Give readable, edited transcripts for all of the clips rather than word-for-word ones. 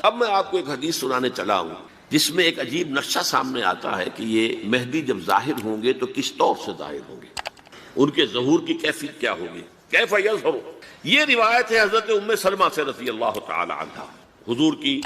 اب میں آپ کو ایک حدیث سنانے چلا ہوں جس میں ایک عجیب نقشہ سامنے آتا ہے کہ یہ مہدی جب ظاہر ہوں گے تو کس طور سے ظاہر ہوں گے، ان کے ظہور کی کیفیت کیا ہوگی، کیف یظہر۔ یہ روایت ہے حضرت ام سلمہ سے رضی اللہ تعالی عنہا، حضور کی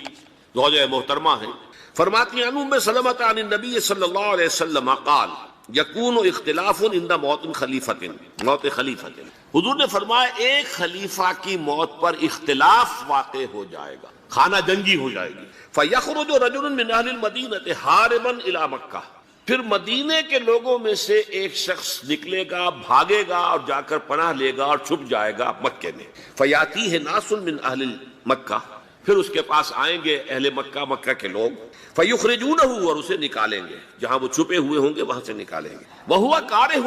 زوجہ محترمہ ہیں، فرماتی ہیں ام سلمہ عن النبی صلی اللہ علیہ وسلم قال یکون اختلاف عند موت خلیفۃ، موت خلیفۃ، حضور نے فرمایا ایک خلیفہ کی موت پر اختلاف واقع ہو جائے گا، خانہ جنگی ہو جائے گی، فیخرج رجل من اہل المدینہ حاربا الی مکہ، پھر مدینے کے لوگوں میں سے ایک شخص نکلے گا، بھاگے گا اور جا کر پناہ لے گا اور چھپ جائے گا مکے میں، فیاتیہ ناس من اہل مکہ، پھر اس کے پاس آئیں گے اہل مکہ، مکہ کے لوگ، فیخرجونہ، اور اسے نکالیں گے، جہاں وہ چھپے ہوئے ہوں گے وہاں سے نکالیں گے، وہو کارہ،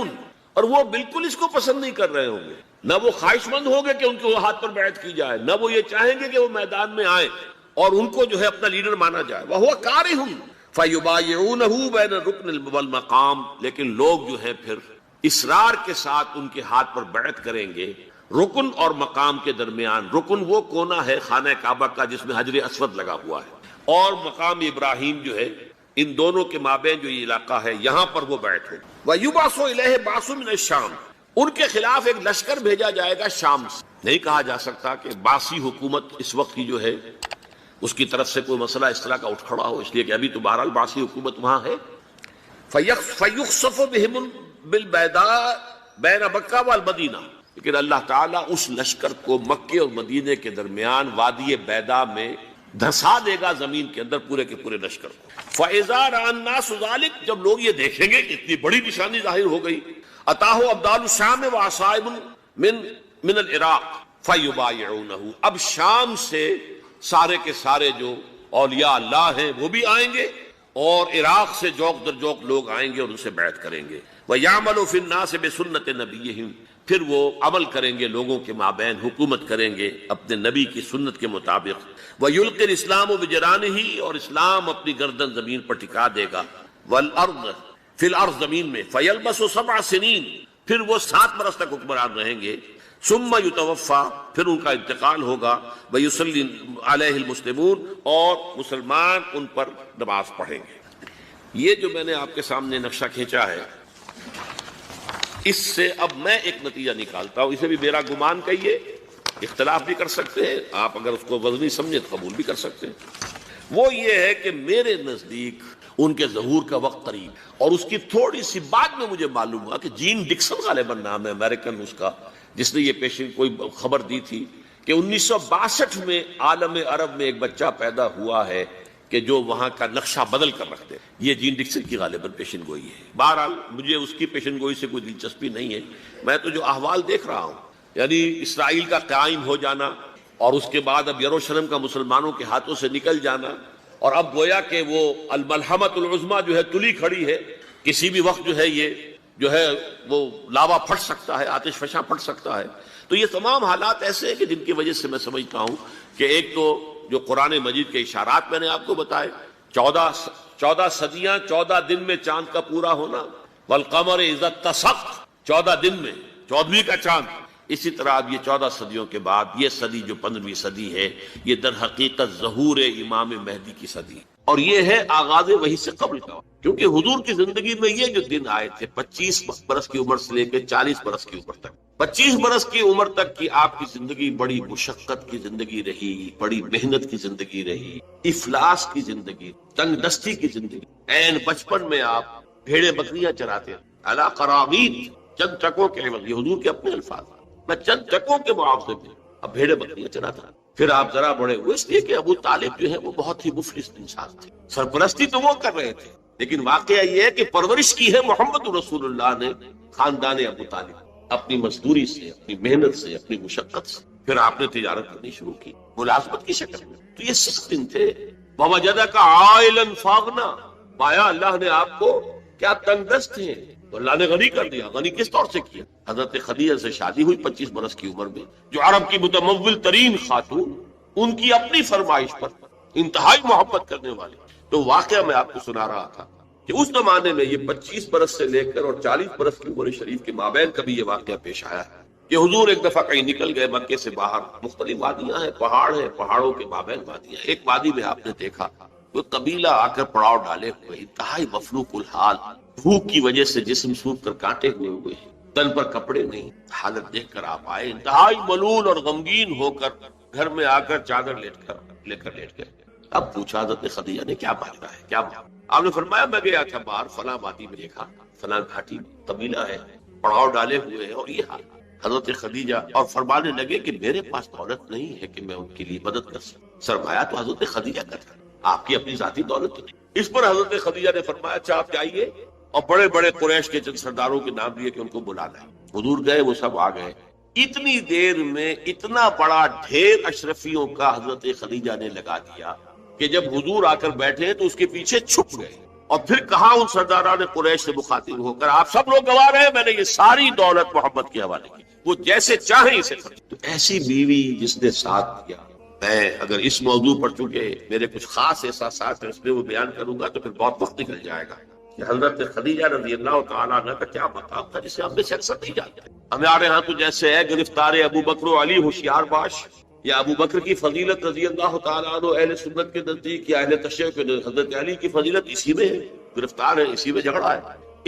اور وہ بالکل اس کو پسند نہیں کر رہے ہوں گے، نہ وہ خواہش مند ہوں گے کہ ان کے ہاتھ پر بیعت کی جائے، نہ وہ یہ چاہیں گے کہ وہ میدان میں آئیں اور ان کو جو ہے اپنا لیڈر مانا جائے، وہو کارہ فیبایعونہ بین الرکن والمقام، لیکن لوگ جو ہے پھر اصرار کے ساتھ ان کے ہاتھ پر بیعت کریں گے رکن اور مقام کے درمیان۔ رکن وہ کونا ہے خانہ کعبہ کا جس میں حجر اسود لگا ہوا ہے، اور مقام ابراہیم جو ہے، ان دونوں کے مابین جو یہ علاقہ ہے یہاں پر وہ بیعت ہو۔ وَيُبْعَثُ إِلَيْهِ بَعْثٌ مِنَ الشَّامِ، ان کے خلاف ایک لشکر بھیجا جائے گا شام سے۔ نہیں کہا جا سکتا کہ باسی حکومت اس وقت کی جو ہے اس کی طرف سے کوئی مسئلہ اس طرح کا اٹھ کھڑا ہو، اس لیے کہ ابھی تو بہرحال باسی حکومت وہاں ہے۔ فَيُخْصَفُ بِهِمْ بِالْبَيْضَاءِ بَيْنَ مَكَّةَ وَالْمَدِينَةِ، لیکن اللہ تعالیٰ اس لشکر کو مکے اور مدینے کے درمیان وادی بیضاء میں دھسا دے گا زمین کے اندر، پورے کے پورے لشکر کو۔ فَإِذَا رَأَى النَّاسُ ذَلِكَ، جب لوگ یہ دیکھیں گے کہ اتنی بڑی نشانی ظاہر ہو گئی، أَتَاهُ أَبْدَالُ الشَّامِ وَعَصَائِبٌ مِنَ الْعِرَاقِ فَيُبَايِعُونَهُ، اب شام سے سارے کے سارے جو اولیاء اللہ ہیں وہ بھی آئیں گے، اور عراق سے جوق در جوق لوگ آئیں گے اور ان سے بیعت کریں گے۔ وَيَعْمَلُ فِي النَّاسِ بِسُنَّةِ نَبِيِّهِمْ، پھر وہ عمل کریں گے لوگوں کے مابین، حکومت کریں گے اپنے نبی کی سنت کے مطابق۔ وَيُلْقِي الْإِسْلَامُ بِجَرَانِهِ، اور اسلام اپنی گردن زمین پر ٹکا دے گا، وَالْأَرْضِ فِي الْأَرْضِ، زمین میں، فَيَلْبَسُ 7 سنین، پھر وہ 7 برس تک حکمران رہیں گے، ثم یتوفا، پھر ان کا انتقال ہوگا، ویصلی علیہ المسلمون، اور مسلمان ان پر نماز پڑھیں گے۔ یہ جو میں نے آپ کے سامنے نقشہ کھینچا ہے، اس سے اب میں ایک نتیجہ نکالتا ہوں، اسے بھی میرا گمان کہیے، اختلاف بھی کر سکتے ہیں آپ، اگر اس کو وزنی سمجھے تو قبول بھی کر سکتے ہیں۔ وہ یہ ہے کہ میرے نزدیک ان کے ظہور کا وقت قریب، اور اس کی تھوڑی سی بعد میں مجھے معلوم ہوا کہ جین ڈکسن غالباً نام ہے امریکن اس کا، جس نے یہ پیشن کوئی خبر دی تھی کہ 1962 میں عالم عرب میں ایک بچہ پیدا ہوا ہے کہ جو وہاں کا نقشہ بدل کر رکھ دے۔ یہ جین ڈکسن کی غالباً پیشن گوئی ہے۔ بہرحال مجھے اس کی پیشن گوئی سے کوئی دلچسپی نہیں ہے، میں تو جو احوال دیکھ رہا ہوں، یعنی اسرائیل کا قائم ہو جانا، اور اس کے بعد اب یروشلم کا مسلمانوں کے ہاتھوں سے نکل جانا، اور اب گویا کہ وہ الملحمۃ العظمیٰ جو ہے تلی کھڑی ہے، کسی بھی وقت جو ہے یہ جو ہے وہ لاوا پھٹ سکتا ہے، آتش فشاں پھٹ سکتا ہے۔ تو یہ تمام حالات ایسے ہیں کہ جن کی وجہ سے میں سمجھتا ہوں کہ ایک تو جو قرآن مجید کے اشارات میں نے آپ کو بتائے، 14 صدیاں، 14 دن میں چاند کا پورا ہونا، والقمر اذا اتسق، 14 دن میں 14ویں کا چاند۔ اسی طرح اب یہ 14 صدیوں کے بعد یہ صدی جو 15ویں صدی ہے، یہ در حقیقت ظہور امام مہدی کی صدی، اور یہ ہے آغاز وحی سے قبل کا، کیونکہ حضور کی زندگی میں یہ جو دن آئے تھے 25 برس کی عمر سے لے کے 40 برس کی عمر تک، 25 برس کی عمر تک کی آپ کی زندگی بڑی مشقت کی زندگی رہی، بڑی محنت کی زندگی رہی، افلاس کی زندگی، تنگ دستی کی زندگی۔ عین بچپن میں آپ بھیڑے بکریاں چراتے، علی قراغیت، چند ٹکوں کے عوض، یہ حضور کے اپنے الفاظ، میں چند ٹکوں کے معاوضے پہ اب بھیڑے بکریاں چراتا۔ پھر آپ ذرا بڑے ہوئے، اس لیے کہ ابو طالب جو ہے وہ بہت ہی مفلس انسان تھے، سرپرستی تو وہ کر رہے تھے، لیکن واقعہ یہ ہے کہ پرورش کی ہے محمد رسول اللہ نے خاندان ابو طالب، اپنی مزدوری سے، اپنی محنت سے، اپنی مشقت سے۔ پھر آپ نے تجارت کرنی شروع کی ملازمت کی شکل میں، تو یہ سخت دن تھے۔ وَوَجَدَكَ عَائِلًا فَأَغْنَىٰ، پایا اللہ نے آپ کو کیا تنگ دست ہیں، تو اللہ نے غنی کر دیا۔ غنی کس طور سے کیا؟ حضرت خدیجہ سے شادی ہوئی 25 برس کی عمر میں، جو عرب کی متمول ترین خاتون، ان کی اپنی فرمائش پر انتہائی محبت کرنے والی۔ تو واقعہ میں آپ کو سنا رہا تھا کہ اس زمانے میں یہ 25 برس سے لے کر اور 40 برس کی عمر شریف کے مابین کبھی یہ واقعہ پیش آیا ہے کہ حضور ایک دفعہ کہیں نکل گئے مکے سے باہر، مختلف وادیاں ہیں، پہاڑ ہیں، پہاڑوں کے مابین وادیاں، ایک وادی میں آپ نے دیکھا وہ قبیلہ آ کر پڑاؤ ڈالے ہوئے، انتہائی مفلوق الحال، بھوک کی وجہ سے جسم سوکھ کر کانٹے ہوئے ہیں، تن پر کپڑے نہیں، حالت دیکھ کر آپ آئے انتہائی ملول اور غمگین ہو کر، گھر میں آ کر چادر لے کر لیٹ گئے۔ اب پوچھا حضرت خدیجہ نے کیا مانگا ہے، کیا مانگا؟ آپ نے فرمایا میں گیا تھا باہر فلاں وادی میں، دیکھا فلاں گھاٹی میں قبیلہ ہے، پڑاؤ ڈالے ہوئے ہیں اور یہ حال۔ حضرت خدیجہ اور فرمانے لگے کہ میرے پاس دولت نہیں ہے کہ میں ان کے لیے مدد کر سکوں۔ سرمایہ تو حضرت خدیجہ کا تھا، آپ کی اپنی ذاتی دولت تو نہیں۔ اس پر حضرت خدیجہ نے فرمایا اچھا آپ جائیے اور بڑے بڑے قریش کے چند سرداروں کے نام دیے کہ ان کو بلانا ہے۔ حضور گئے، وہ سب آ گئے۔ اتنی دیر میں اتنا بڑا ڈھیر اشرفیوں کا حضرت خدیجہ نے لگا دیا کہ جب حضور آ کر بیٹھے تو اس کے پیچھے چھپ گئے، اور پھر کہا ان سرداران قریش سے مخاطب ہو کر آپ سب لوگ گواہ رہے، میں نے یہ ساری دولت محمد کے حوالے کی، وہ جیسے چاہیں اسے خرچ۔ تو ایسی بیوی جس نے ساتھ دیا، میں اگر اس موضوع پر چونکہ میرے کچھ خاص احساسات ہیں اس میں وہ بیان کروں گا تو پھر بہت وقت نکل جائے گا کہ حضرت خدیجہ رضی اللہ تعالیٰ عنہ کا کیا مقام تھا جسے ہم میں سے اکثر نہیں جانتے۔ ہمارے ہاں تو جیسے ہے گرفتار ابو بکر و علی ہوشیار باش، یا ابو بکر کی فضیلت رضی اللہ تعالیٰ عنہ اہل سنت کے نزدیک، یا اہل تشیع کے حضرت علی کی فضیلت اسی میں ہے، گرفتار ہے، اسی میں جھگڑا ہے۔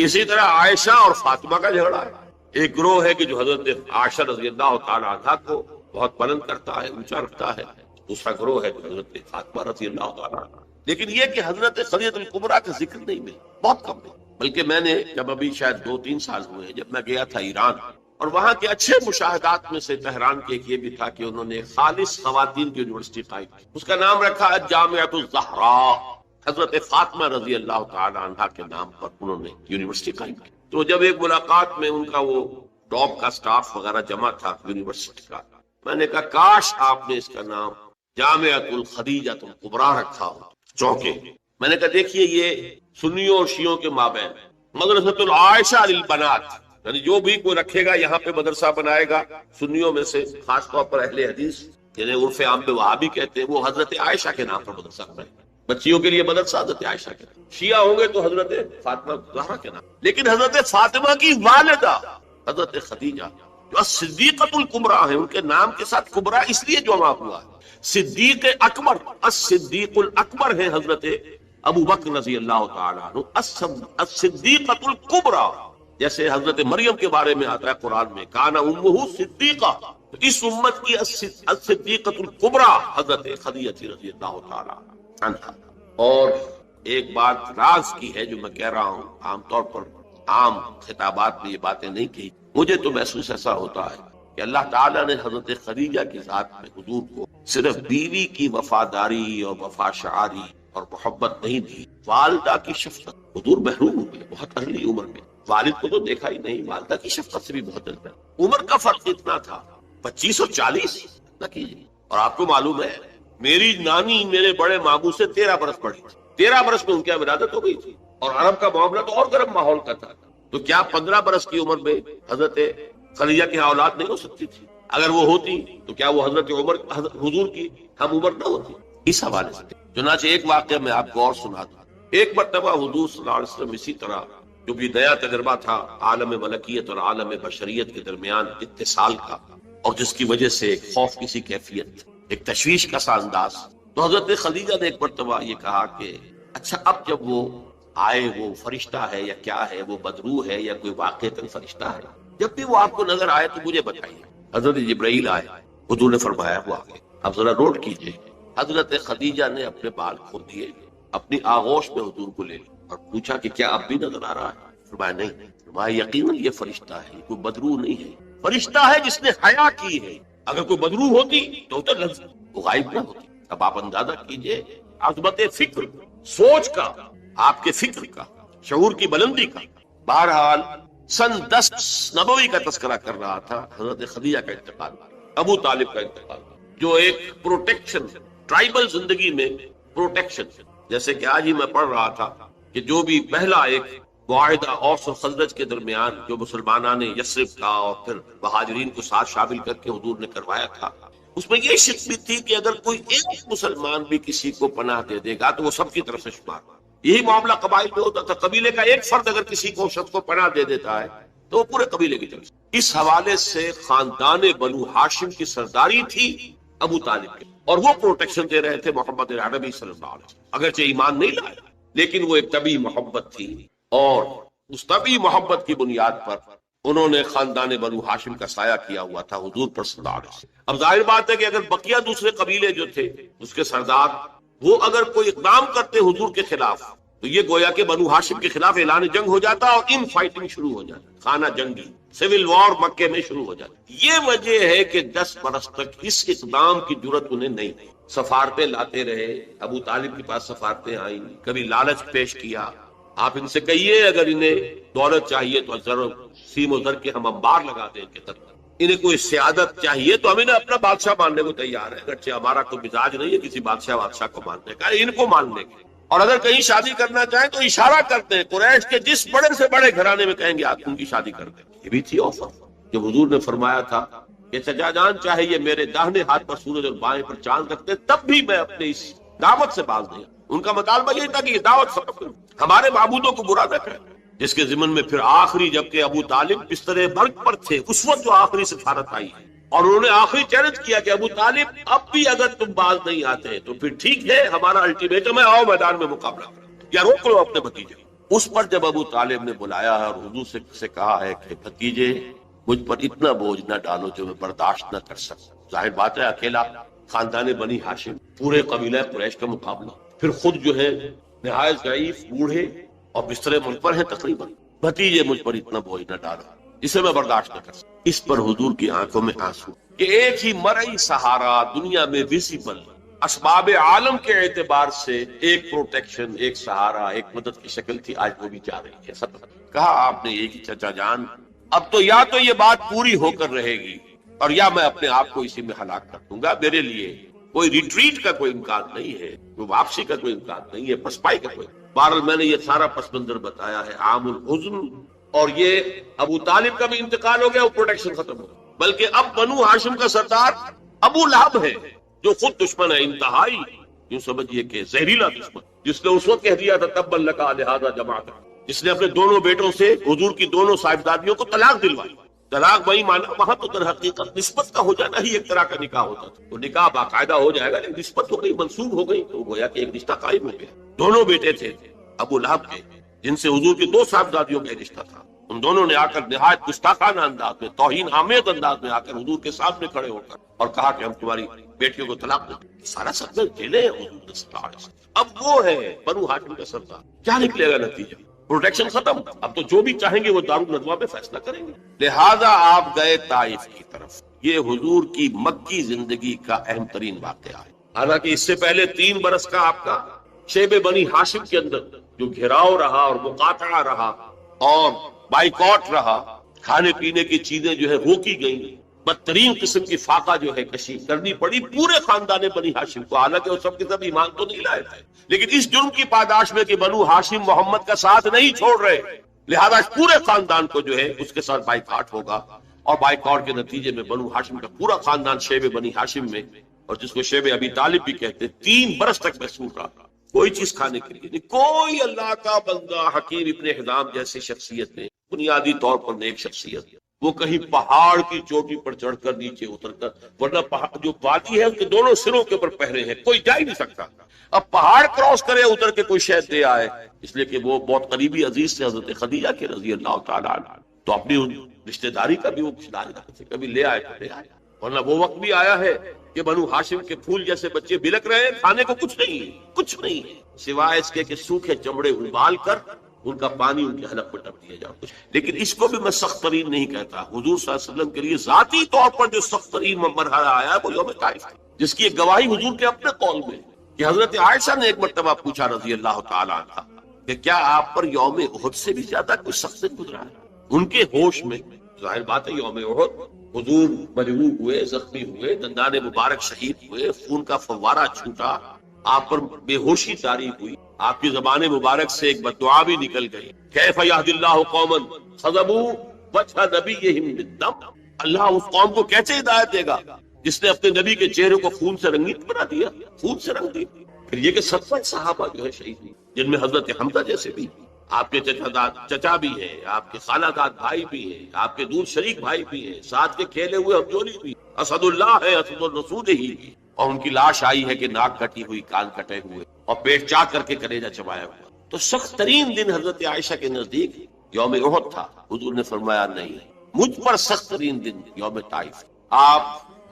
اسی طرح عائشہ اور فاطمہ کا جھگڑا ہے۔ ایک گروہ ہے کہ جو حضرت عائشہ رضی اللہ تعالیٰ عنہ کو بہت بلند کرتا ہے، اونچا رکھتا ہے، دوسرا گروہ ہے جو حضرت فاطمہ رضی اللہ تعالیٰ عنہ۔ لیکن یہ کہ حضرت خدیجہ الکبریٰ کا ذکر نہیں ملا، بہت کم ہے۔ بلکہ میں نے جب ابھی شاید 2-3 سال ہوئے جب میں گیا تھا ایران، اور وہاں کے اچھے مشاہدات میں سے تہران کے ایک یہ بھی تھا کہ انہوں نے خالص خواتین کی یونیورسٹی قائم کی، اس کا نام رکھا جامعۃ الزہراء، حضرت فاطمہ رضی اللہ تعالی عنہا کے نام پر انہوں نے یونیورسٹی قائم کی۔ تو جب ایک ملاقات میں ان کا وہ ٹاپ کا سٹاف وغیرہ جمع تھا یونیورسٹی کا، میں نے کہا کاش آپ نے اس کا نام جامعۃ الخدیجہ الکبریٰ رکھا ہو، چونکہ میں نے کہا دیکھیے یہ سنیوں اور شیعوں کے مابین مدرسۃ العائشہ للبنات، یعنی جو بھی کوئی رکھے گا یہاں پہ مدرسہ بنائے گا سنیوں میں سے، خاص طور پر اہل حدیث یعنی عرف عام میں وہابی کہتے ہیں، وہ حضرت عائشہ کے نام پر مدرسہ بنائے گا، بچیوں کے لیے مدرسہ حضرت عائشہ کے نام، شیعہ ہوں گے تو حضرت فاطمہ زہرا کے نام۔ لیکن حضرت فاطمہ کی والدہ حضرت خدیجہ جو صدیقۃ الکبریٰ ہے، ان کے نام کے ساتھ کبریٰ اس لیے جمع ہوا ہے، صدیق اکبر، الصدیق الاکبر ہے حضرت ابو بکر رضی اللہ تعالیٰ عنہ، الصدیقۃ الکبریٰ، جیسے حضرت مریم کے بارے میں آتا ہے قرآن میں کانا امہ صدیقہ، تو اس امت کی الصدیقۃ الکبریٰ حضرت خدیجہ رضی اللہ تعالیٰ عنہ۔ اور ایک بات راز کی ہے جو میں کہہ رہا ہوں، عام طور پر عام خطابات میں یہ باتیں نہیں کہی، مجھے تو محسوس ایسا ہوتا ہے کہ اللہ تعالیٰ نے حضرت خدیجہ کی ذات میں حضور کو صرف بیوی کی وفاداری اور وفا شعاری اور محبت نہیں دی، والدہ کی شفقت۔ حضور محروم ہوئے بہت ارلی عمر میں، والد کو تو دیکھا ہی نہیں، والدہ کی شفقت سے بھی بہت ڈرتا۔ عمر کا فرق اتنا تھا 25 اور 40 نہ کیجیے، اور آپ کو معلوم ہے میری نانی میرے بڑے ماموں سے 13 برس بڑی تھی، 13 برس میں ان کی ولادت ہو گئی تھی، اور عرب کا معاملہ تو اور گرم ماحول کا تھا، تو کیا 15 برس کی عمر میں حضرت خدیجہ کی اولاد نہیں ہو سکتی تھی؟ اگر وہ ہوتی تو کیا وہ حضرت عمر حضور کی ہم عمر نہ ہوتی؟ اس حوالے سے چنانچہ ایک واقعہ میں آپ کو اور سنا دوں۔ ایک مرتبہ حضور صلی اللہ علیہ وسلم اسی طرح جو بھی نیا تجربہ تھا عالم ملکیت اور عالم بشریت کے درمیان اتصال کا، اور جس کی وجہ سے ایک خوف کی سی کیفیت، ایک تشویش کا سا انداز، تو حضرت خدیجہ نے ایک مرتبہ یہ کہا کہ اچھا اب جب وہ آئے وہ فرشتہ ہے یا کیا ہے، وہ بدروح ہے یا کوئی واقعتاً فرشتہ ہے، جب بھی وہ آپ کو نظر آئے تو مجھے بتائیے۔ حضرت جبرائیل آئے، حضور نے فرمایا وہ آگے، اب ذرا نوٹ کیجئے، حضرت خدیجہ نے اپنے بال کھول دیے، اپنی آغوش میں حضور کو لے لیا اور پوچھا کہ کیا اب بھی نظر آ رہا ہے؟ فرمایا نہیں۔ فرمایا یقیناً یہ فرشتہ ہے، کوئی بدروح نہیں ہے، فرشتہ ہے جس نے حیا کی ہے، اگر کوئی بدروح ہوتی تو وہ غائب نہ ہوتی۔ اب آپ اندازہ کیجئے عظمت فکر، سوچ کا، آپ کے فکر کا، شعور کی بلندی کا۔ بہرحال سن 10 نبوی کا تذکرہ کر رہا تھا، حضرت خدیجہ کا انتقال، ابو طالب کا انتقال، جو ایک پروٹیکشن، ٹرائبل زندگی میں پروٹیکشن، جیسے کہ آج ہی میں پڑھ رہا تھا کہ جو بھی پہلا ایک معاہدہ اوس و خزرج کے درمیان جو مسلمانان نے یثرب کا اور پھر مہاجرین کو ساتھ شامل کر کے حضور نے کروایا تھا، اس میں یہ شرط بھی تھی کہ اگر کوئی ایک مسلمان بھی کسی کو پناہ دے دے گا تو وہ سب کی طرف سے شمار۔ یہی معاملہ قبائل میں ہوتا تھا، قبیلے کا ایک فرد اگر کسی کو شخص کو پناہ دے دیتا ہے تو وہ پورے قبیلے کی طرف سے۔ اس حوالے سے خاندان بنو ہاشم کی سرداری تھی ابو طالب کی، اور وہ پروٹیکشن دے رہے تھے محمد عربی صلی اللہ علیہ وسلم، اگرچہ ایمان نہیں لائے لیکن وہ ایک طبی محبت تھی، اور اس طبی محبت کی بنیاد پر انہوں نے خاندان بنو ہاشم کا سایہ کیا ہوا تھا حضور پر صلی اللہ علیہ وسلم۔ اب ظاہر بات ہے کہ اگر بقیہ دوسرے قبیلے جو تھے اس کے سردار وہ اگر کوئی اقدام کرتے حضور کے خلاف تو یہ گویا کہ بنو ہاشم کے خلاف اعلان جنگ ہو جاتا اور ان فائٹنگ شروع ہو جاتی، خانہ جنگی سول وار مکے میں شروع ہو جاتی۔ یہ وجہ ہے کہ 10 برس تک اس اقدام کی جرت انہیں نہیں تھی۔ سفارتیں لاتے رہے، ابو طالب کے پاس سفارتیں آئیں، کبھی لالچ پیش کیا، آپ ان سے کہیے اگر انہیں دولت چاہیے تو ضرور سیم و زر کے ہم انبار لگا دیں ان کے تک، انہیں کوئی سیادت چاہیے تو ہم انہیں اپنا بادشاہ ماننے کو تیار ہے، اگرچہ ہمارا کوئی مزاج نہیں ہے کسی بادشاہ کو ماننے کا، ان کو ماننے کے، اور اگر کہیں شادی کرنا چاہیں تو اشارہ کرتے ہیں قریش کے جس بڑے سے بڑے گھرانے میں کہیں گے آپ ان کی شادی کر دیں۔ یہ بھی تھی آفر جب حضور نے فرمایا تھا کہ چچا جان چاہے یہ میرے داہنے ہاتھ پر سورج اور بائیں پر چاند رکھتے تب بھی میں اپنے اس دعوت سے باز نہیں۔ ان کا مطالبہ یہ تھا کہ یہ دعوت ختم کرو، ہمارے معبودوں کو برا نہ کریں، جس کے ضمن میں پھر آخری جبکہ ابو طالب بستر مرگ پر تھے اس وقت جو آخری سفارت آئی ہے، اور انہوں نے آخری چیلنج کیا کہ ابو طالب اب بھی اگر تم باز نہیں آتے تو پھر ٹھیک ہے، ہمارا الٹیمیٹم ہے، آؤ میدان میں مقابلہ کرو یا روک لو اپنے بھتیجے۔ اس پر جب ابو طالب نے بلایا ہے اور حضور سے کہا ہے کہ بھتیجے مجھ پر اتنا بوجھ نہ ڈالو جو میں برداشت نہ کر سکتا، ظاہر بات ہے اکیلا خاندان بنی ہاشم پورے قبیلہ قریش کا مقابلہ، پھر خود جو ہے نہایت ضعیف بوڑھے اور بستر ملک پر ہے تقریباً، بھتیجے مجھ پر اتنا بوجھ نہ ڈالو جسے میں برداشت نہ کر سکتا۔ اس پر حضور کی آنکھوں میں آنسو کہ ایک ہی مرئی سہارا دنیا میں ویزیبل اسباب عالم کے اعتبار سے ایک پروٹیکشن، ایک سہارا، ایک مدد کی شکل تھی، آج وہ بھی جا رہی ہے۔ سب کہا آپ نے ایک ہی چچا جان اب تو یا تو یہ بات پوری ہو کر رہے گی اور یا میں اپنے آپ کو اسی میں ہلاک کر دوں گا، میرے لیے کوئی ریٹریٹ کا کوئی امکان نہیں ہے، کوئی واپسی کا کوئی امکان نہیں ہے، پسپائی کا کوئی۔ بہرحال میں نے یہ سارا پس منظر بتایا ہے عام الحزن، اور یہ ابو طالب کا بھی انتقال ہو گیا، وہ پروٹیکشن ختم ہو گیا، بلکہ اب بنو ہاشم کا سردار ابو لہب ہے جو خود دشمن ہے انتہائی، یوں سمجھیے کہ زہریلا دشمن، جس نے اس وقت کہہ دیا تھا تبا لکا لہذا جماعت، جس نے اپنے دونوں بیٹوں سے حضور کی دونوں صاحبزادیوں کو طلاق دلوائی۔ طلاق وہی مانا وہاں تو در حقیقت نسبت کا ہو جانا ہی ایک طرح کا نکاح ہوتا تھا، وہ نکاح باقاعدہ ہو جائے گا لیکن نسبت ہو گئی، منسوب ہو گئی، تو گویا کہ ایک رشتہ قائم ہو گیا۔ دونوں بیٹے تھے ابو لہب کے جن سے حضور کی 2 صاحبزادیوں کا رشتہ تھا، ان دونوں نے آ کر نہایت گستاخانہ انداز میں، توہین آمیز انداز میں آ کر حضور کے سامنے کھڑے ہو کر اور کہا کہ ہم تمہاری بیٹیوں کو طلاق دیں۔ سارا سب جیلے ہیں حضور صلی اللہ علیہ وسلم۔ اب وہ ہے بنو ہاشم کا سردار، کیا نکلے گا نتیجہ؟ پروٹیکشن ختم، اب تو جو بھی چاہیں گے وہ دارالندوا میں فیصلہ کریں گے۔ لہذا آپ گئے طائف کی طرف۔ یہ حضور کی مکی زندگی کا اہم ترین واقعہ ہے، حالانکہ اس سے پہلے 3 برس کا آپ کا شیب بنی ہاشم کے اندر جو گھیراؤ رہا اور مقاطعہ رہا اور بائیکاٹ رہا، کھانے پینے کی چیزیں جو ہے روکی گئیں، بدترین قسم کی فاقہ جو ہے کشی کرنی پڑی پورے خاندان بنی ہاشم کو، حالانکہ وہ سب کے سب ایمان تو نہیں لائے تھے، لیکن اس جرم کی پاداش میں کہ بنو ہاشم محمد کا ساتھ نہیں چھوڑ رہے، لہذا پورے خاندان کو جو ہے اس کے ساتھ بائیکاٹ ہوگا، اور بائیکاٹ کے نتیجے میں بنو ہاشم کا پورا خاندان شیب بنی ہاشم میں، اور جس کو شیب ابی طالب بھی کہتے، 3 برس تک محسوس رہا، کوئی چیز کھانے کے لیے نہیں، کوئی اللہ کا بندہ حکیم ابن حزام جیسی شخصیت نے، بنیادی طور پر نیک شخصیت، وہ کہیں پہاڑ کی چوٹی پر چڑھ کر نیچے اتر کر، ورنہ جو وادی ہے اس کے دونوں سروں کے اوپر پہرے ہیں، کوئی جا ہی نہیں سکتا، اب پہاڑ کراس کرے اتر کے کوئی شہد دے آئے، اس لیے کہ وہ بہت قریبی عزیز سے حضرت خدیجہ کے رضی اللہ تعالیٰ عنہ، تو اپنی رشتہ داری کا بھی وہ کبھی لے آئے تو لے آئے، ورنہ وہ وقت بھی آیا ہے کہ بنو ہاشم کے پھول جیسے بچے بلک رہے ہیں، کھانے کو کچھ نہیں ہے سوائے اس کے کہ سوکھے چمڑے ابال کر ان کا پانی ان کے حلق پر ڈب دیا جاؤ۔ لیکن اس کو بھی میں سخت ترین نہیں کہتا، حضور صلی اللہ علیہ وسلم کے لیے ذاتی طور پر جو سخت ترین مرحلہ آیا ہے وہ یوم طائف ہے، جس کی ایک گواہی حضور کے اپنے قول میں کہ حضرت عائشہ نے ایک مرتبہ پوچھا رضی اللہ تعالیٰ عنہ کہ کیا آپ پر یوم احد سے بھی زیادہ کوئی سخت دن گزرا ہے؟ ان کے ہوش میں ظاہر بات ہے یوم احد حضور مجروح ہوئے، زخمی ہوئے، دندان مبارک شہید ہوئے، خون کا فوارہ چھوٹا، آپ پر بے ہوشی طاری ہوئی، آپ کی زبان مبارک سے ایک بددعا بھی نکل گئی، کیف یہدی اللہ قوما خضبوا وجہ نبیہم بالدم، اللہ اس قوم کو کیسے ہدایت دے گا جس نے اپنے نبی کے چہرے کو خون سے رنگیت بنا دیا، خون سے رنگ دیا۔ پھر یہ کہ 70 صحابہ جو ہے شہید ہوئے، جن میں حضرت حمزہ جیسے بھی، آپ کے چچا بھی ہیں، آپ کے خالہ داد بھائی بھی ہیں، آپ کے دور شریک بھائی بھی ہیں، ساتھ کے کھیلے ہوئے ہمجولی بھی، اسد اللہ ہے، اسد الرسول ہی بھی، اور ان کی لاش آئی ہے کہ ناک کٹی ہوئی، کان کٹے ہوئے اور پیٹ چاک کر کے کلیجہ چبایا ہوا۔ تو سخت ترین دن حضرت عائشہ کے نزدیک یوم احد تھا۔ حضور نے فرمایا نہیں، مجھ پر سخت ترین دن یوم طائف۔ آپ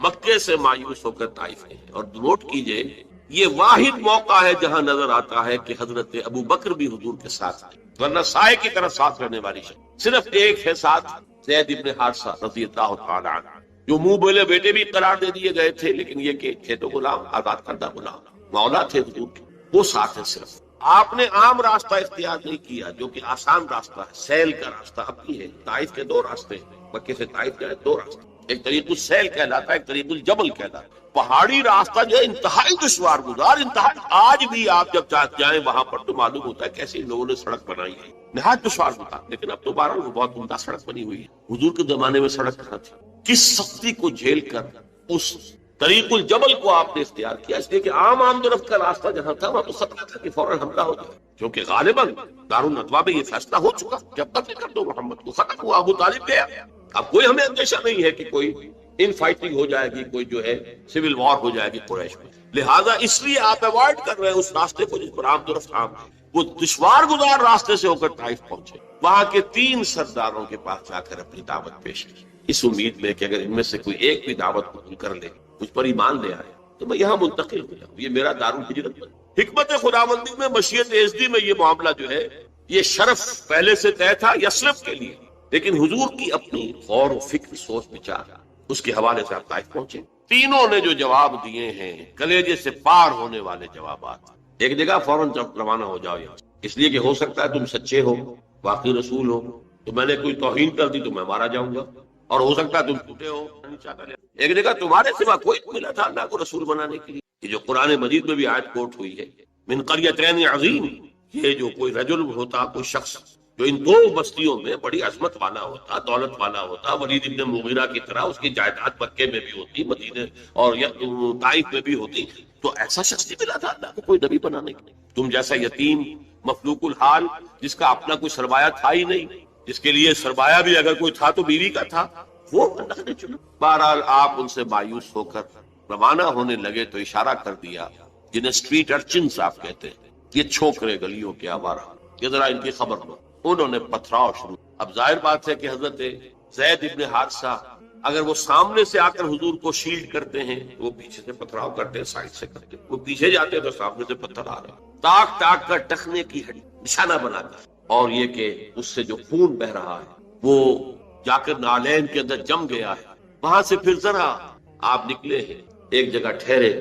مکے سے مایوس ہو کر طائف گئے، اور نوٹ کیجئے یہ واحد موقع ہے جہاں نظر آتا ہے کہ حضرت ابو بکر بھی حضور کے ساتھ ہیں، ورنہ سائے کی طرح ساتھ رہنے والی شخص صرف ایک ہے ساتھ، زید ابن حارثہ رضی اللہ تعالی عنہ، جو منہ بولے بیٹے بھی قرار دے دیے گئے تھے، لیکن یہ کہ تھے تو غلام، آزاد کردہ غلام، مولا تھے حضور کے، وہ ساتھ ہیں صرف۔ آپ نے عام راستہ اختیار نہیں کیا جو کہ آسان راستہ ہے، سیل کا راستہ اب بھی ہے۔ طائف کے دو راستے ہیں، مکے سے طائف جائے دو راستے، ایک طریق السیل کہلاتا ہے، ایک طریق الجبل کہلاتا ہے۔ پہاڑی راستہ جو ہے انتہائی دشوار گزار، انتہائی، آج بھی آپ جب جائیں وہاں پر تو معلوم ہوتا ہے کیسے ان لوگوں نے سڑک بنائی ہے، نہایت دشوار گزار، لیکن اب دوبارہ وہ بہت عمدہ سڑک بنی ہوئی ہے۔ حضور کے زمانے میں سڑک کہاں تھی؟ کس سختی کو جھیل کر اس طریق الجبل کو آپ نے اختیار کیا، اس لیے کہ عام آمد و رفت کا راستہ جہاں تھا وہاں تو خطرہ تھا کہ فوراً حملہ ہو جائے، کیونکہ غالباً دارالندوا میں یہ فیصلہ ہو چکا کہ اب قتل کر دو محمد کو، ختم ہوا، ابو طالب گیا، اب کوئی ہمیں اندیشہ نہیں ہے کہ کوئی ان فائٹنگ ہو جائے گی، کوئی جو ہے سول وار ہو جائے گی قریش میں، لہٰذا اس لیے آپ ایوائڈ کر رہے ہیں اس راستے کو جس پر آمد و رفت عام ہے۔ وہ دشوار گزار راستے سے ہو کر طائف پہنچے، وہاں کے 3 سرداروں کے پاس جا کر اپنی دعوت پیش کی، اس امید میں کہ اگر ان میں سے کوئی ایک بھی دعوت قبول کر لے، مجھ پر ایمان لے آئے تو میں یہاں منتقل ہو جاؤں، یہ میرا دارالہجرت بنے۔ حکمت خداوندی میں، مشیت ازدی میں یہ معاملہ جو ہے، یہ شرف پہلے سے طے تھا یثرب کے لیے، لیکن حضور کی اپنی غور و فکر، سوچ بچار، اس کے حوالے سے آپ طائف پہنچے۔ تینوں نے جو جواب دیے ہیں کلیجے سے پار ہونے والے جوابات، ایک جگہ فوراً روانہ ہو جاؤ یہاں، اس لیے کہ ہو سکتا ہے تم سچے ہو، واقعی رسول ہو، تو میں نے کوئی توہین کر دی تو میں مارا جاؤں گا، اور ہو سکتا ہے تم جھوٹے ہو۔ ایک جگہ تمہارے سوا کوئی ملا تھا اللہ کو رسول بنانے کے لیے، یہ جو قرآن مجید میں بھی آیت کوٹ ہوئی ہے، من قریتین عظیم، یہ جو کوئی رجل ہوتا، کوئی شخص جو ان 2 بستیوں میں بڑی عظمت والا ہوتا، دولت والا ہوتا، ولید ابن مغیرہ کی طرح اس کی جائیداد مکے میں بھی ہوتی، مدینے اور طائف میں بھی ہوتی، تو ایسا شخص نہیں ملا تھا اللہ کو کوئی نبی بنانے کے لیے۔ تم جیسا یتیم مفلوق الحال، جس کا اپنا کوئی سرمایہ تھا ہی نہیں، جس کے لیے سرمایہ بھی اگر کوئی تھا تو بیوی کا تھا، وہ اللہ نے چنا۔ بہرحال آپ ان سے مایوس ہو کر روانہ ہونے لگے تو اشارہ کر دیا، جنہیں اسٹریٹ ارچنز آپ کہتے ہیں، یہ چھوکرے گلیوں کے آوارہ، یہ ذرا ان کی خبر لو۔ انہوں نے پتھراؤ شروع۔ اب ظاہر بات ہے کہ حضرت زید ابن حارثہ اگر وہ سامنے سے آ کر حضور کو شیلڈ کرتے ہیں، وہ پیچھے سے پتھراؤ کرتے ہیں، سائڈ سے کرتے ہیں، وہ پیچھے جاتے ہیں تو سامنے سے پتھر آ رہا ہے، تاک تاک کر ٹخنے کی ہڈی نشانہ بنا کر، اور یہ کہ اس سے جو خون بہ رہا ہے وہ جا کر نالین کے اندر جم گیا ہے۔ وہاں سے پھر ذرا آپ نکلے ہیں، ایک جگہ ٹھہرے،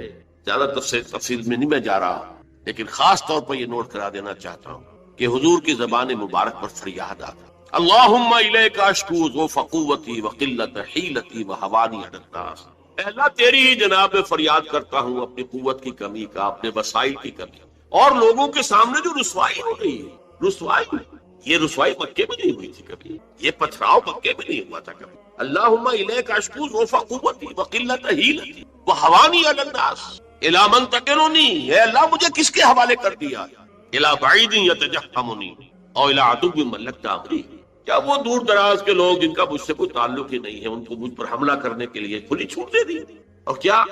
زیادہ تفصیل میں نہیں میں جا رہا، لیکن خاص طور پر یہ نوٹ کرا دینا چاہتا ہوں کہ حضور کی زبان مبارک پر فریاد آتا، اللہم الیک اشکو ضعف قوتی وقلت حیلتی وہوانی علی الناس، اے اللہ تیری ہی جناب میں فریاد کرتا ہوں اپنی قوت کی کمی کا، اپنے وسائل کی کمی، اور لوگوں کے سامنے جو رسوائی ہو رہی ہے، رسوائی، یہ رسوائی مکے میں نہیں ہوئی تھی کبھی، یہ پتھراؤ مکے میں نہیں ہوا تھا کبھی۔ اللہم الیک اشکو ضعف قوتی وقلت حیلتی وہوانی علی الناس، الی من تکلنی، اے اللہ مجھے کس کے حوالے کر دیا، الی بعید یتجہمنی اور الی عدو ملکت امری، کیا وہ دور دراز کے لوگ جن کا مجھ سے کوئی تعلق ہی نہیں ہے، ان کو مجھ پر حملہ کرنے کے لیے کھلی چھوٹ دے دی، اور کیا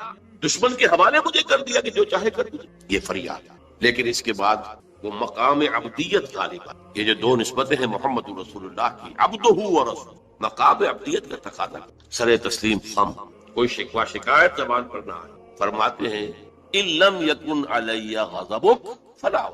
دشمن کے حوالے مجھے کر دیا کہ جو چاہے کر دیا، یہ فریاد۔ لیکن اس کے بعد وہ مقام عبدیت غالب ہے، یہ جو 2 نسبتیں ہیں محمد رسول اللہ کی، عبدہ و رسول، مقام عبدیت کا تقاضا، سر تسلیم خم، کوئی شکوہ شکایت زبان پر نہ آئے۔ فرماتے ہیں ان لم یکن علی غضبک فلا،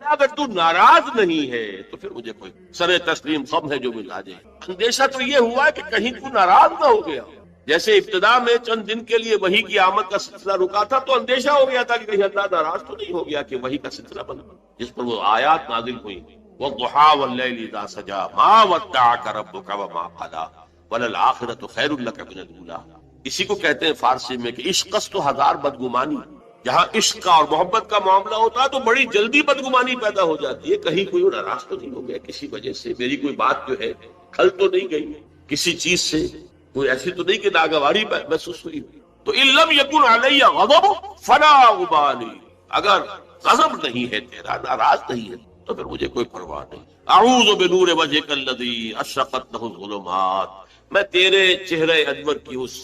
اگر تو ناراض نہیں ہے تو پھر مجھے کوئی سر تسلیم خم ہے جو ملا جائے۔ اندیشہ تو یہ ہوا ہے کہ کہیں تو ناراض نہ ہو گیا، جیسے ابتدا میں چند دن کے لیے وحی کی آمد کا سلسلہ رکا تھا تو اندیشہ ہو گیا تھا کہ کہیں اللہ ناراض تو نہیں ہو گیا کہ وحی کا سلسلہ بند، جس پر وہ آیات نازل ہوئی، والضحیٰ واللیل اذا سجا ما ودعک ربک وما قلی وللآخرۃ خیر لک من الاولی۔ اسی کو کہتے ہیں فارسی میں کہ عشق است تو ہزار بدگمانی، جہاں عشق کا اور محبت کا معاملہ ہوتا ہے تو بڑی جلدی بدگمانی پیدا ہو جاتی ہے، کہیں کوئی ناراض تو نہیں ہو گیا کسی وجہ سے، میری کوئی بات جو ہے کھل تو نہیں گئی کسی چیز سے، کوئی ایسی تو نہیں کہ ناگواری محسوس ہوئی۔ تو ان لم یکن علی غضب فلا ابالی، اگر غضب نہیں ہے تیرا، ناراض نہیں ہے تو پھر مجھے کوئی پرواہ نہیں. اعوذ بنور وجهک الذی اشرقت له الظلمات، میں تیرے چہرے انور کی اس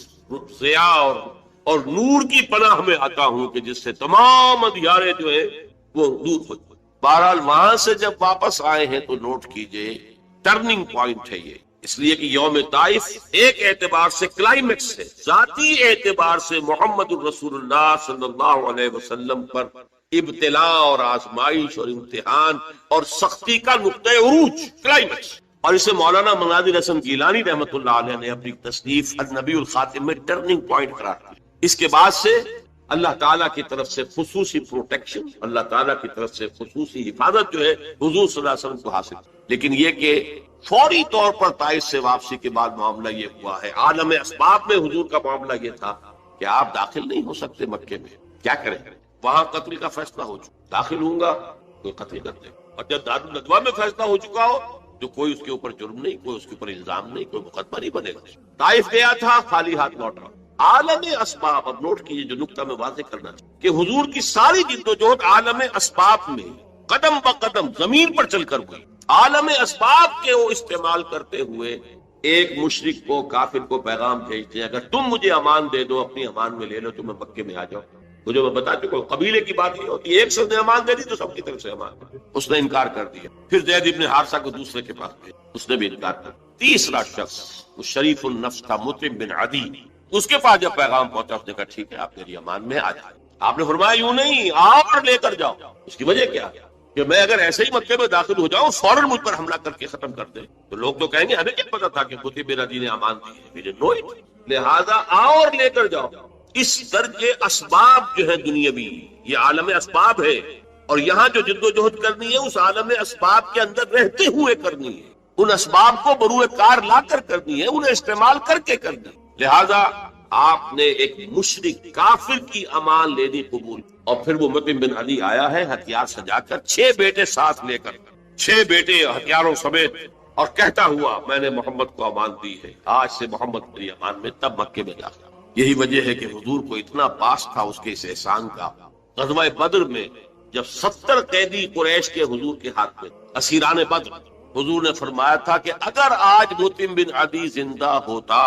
ضیاء اور نور کی پناہ میں آتا ہوں کہ جس سے تمام اندھیارے جو ہے وہ دور ہو جائیں. بہرحال وہاں سے جب واپس آئے ہیں تو نوٹ کیجئے ٹرننگ پوائنٹ ہے یہ، اس لیے کہ یوم طائف ایک اعتبار سے کلائمیکس ہے، ذاتی اعتبار سے محمد الرسول اللہ صلی اللہ علیہ وسلم پر ابتلاء اور آزمائش اور امتحان اور سختی کا نقطۂ عروج، کلائمیکس. اور اسے مولانا مناظر حسن گیلانی رحمۃ اللہ علیہ نے اپنی تصنیف النبی الخاتم میں ٹرننگ پوائنٹ قرار دیا. اس کے بعد سے اللہ تعالیٰ کی طرف سے خصوصی پروٹیکشن، اللہ تعالیٰ کی طرف سے خصوصی حفاظت جو ہے حضور صلی اللہ علیہ وسلم کو حاصل. لیکن یہ کہ فوری طور پر طائف سے واپسی کے بعد معاملہ یہ ہوا ہے. عالم اسباب میں حضور کا معاملہ یہ تھا کہ آپ داخل نہیں ہو سکتے مکے میں، کیا کریں؟ وہاں قتل کا فیصلہ ہو چکا، داخل ہوں گا کوئی قتل کر دے. اور جب دارالندوا میں فیصلہ ہو چکا ہو تو کوئی اس کے اوپر جرم نہیں، کوئی اس کے اوپر الزام نہیں، کوئی مقدمہ نہیں بنے گا. طائف گیا تھا خالی ہاتھ لوٹا. عالم اسباب، اب نوٹ کیجیے جو نقطہ میں واضح کرنا چاہتا کہ حضور کی ساری جدوجہد عالم اسباب میں قدم بقدم زمین پر چل کر ہوئی. عالم اسباب کے وہ استعمال کرتے ہوئے ایک مشرک کو، کافر کو پیغام بھیجتے ہیں اگر تم مجھے امان دے دو، اپنی امان میں لے لو تو میں مکے میں آ جاؤں. مجھے میں بتا چکا ہوں قبیلے کی بات یہ ہوتی ہے، ایک شخص نے امان دے دی تو سب کی طرف سے امان دے. اس نے انکار کر دیا. پھر زید ابن حارثہ کو دوسرے کے پاس بھیجا، اس نے بھی انکار کر دیا. تیسرا شخص وہ شریف النفس تھا مطعم بن عدی، اس کے پاس جب پیغام پہنچا اس نے کہا ٹھیک ہے آپ میری امان میں آ جائیں. آپ نے فرمایا یوں نہیں، آپ لے کر جاؤ. اس کی وجہ کیا کہ میں اگر ایسے ہی مکے میں داخل ہو جاؤں فوراً مجھ پر حملہ کر کے ختم کر دیں تو لوگ تو کہیں گے ہمیں کیا پتا تھا کہ مطعم بن عدی نے امان دی ہے، مجھے نو اٹ. لہذا آؤ اور لے کر جاؤ. اس درجے اسباب جو ہے دنیاوی، یہ عالم اسباب ہے، اور یہاں جو جد و جہد کرنی ہے اس عالم اسباب کے اندر رہتے ہوئے کرنی ہے. ان اسباب کو بروئے کار لا کر کرنی ہے، انہیں استعمال کر کے کرنی ہے. لہذا آپ نے ایک مشرک کافر کی امان لینی قبول. اور پھر وہ مطعم بن عدی آیا ہے ہتھیار سجا کر، 6 بیٹے ساتھ لے کر، 6 بیٹے ہتھیاروں سمیت، اور کہتا ہوا میں نے محمد کو امان دی ہے، آج سے محمد میری امان میں. تب مکے میں داخل. یہی وجہ ہے کہ حضور کو اتنا پاس تھا اس کے اس احسان کا. غزوہ بدر میں جب 70 قیدی قریش کے حضور کے ہاتھ میں، اسیران بدر، حضور نے فرمایا تھا کہ اگر آج مطعم بن عدی زندہ ہوتا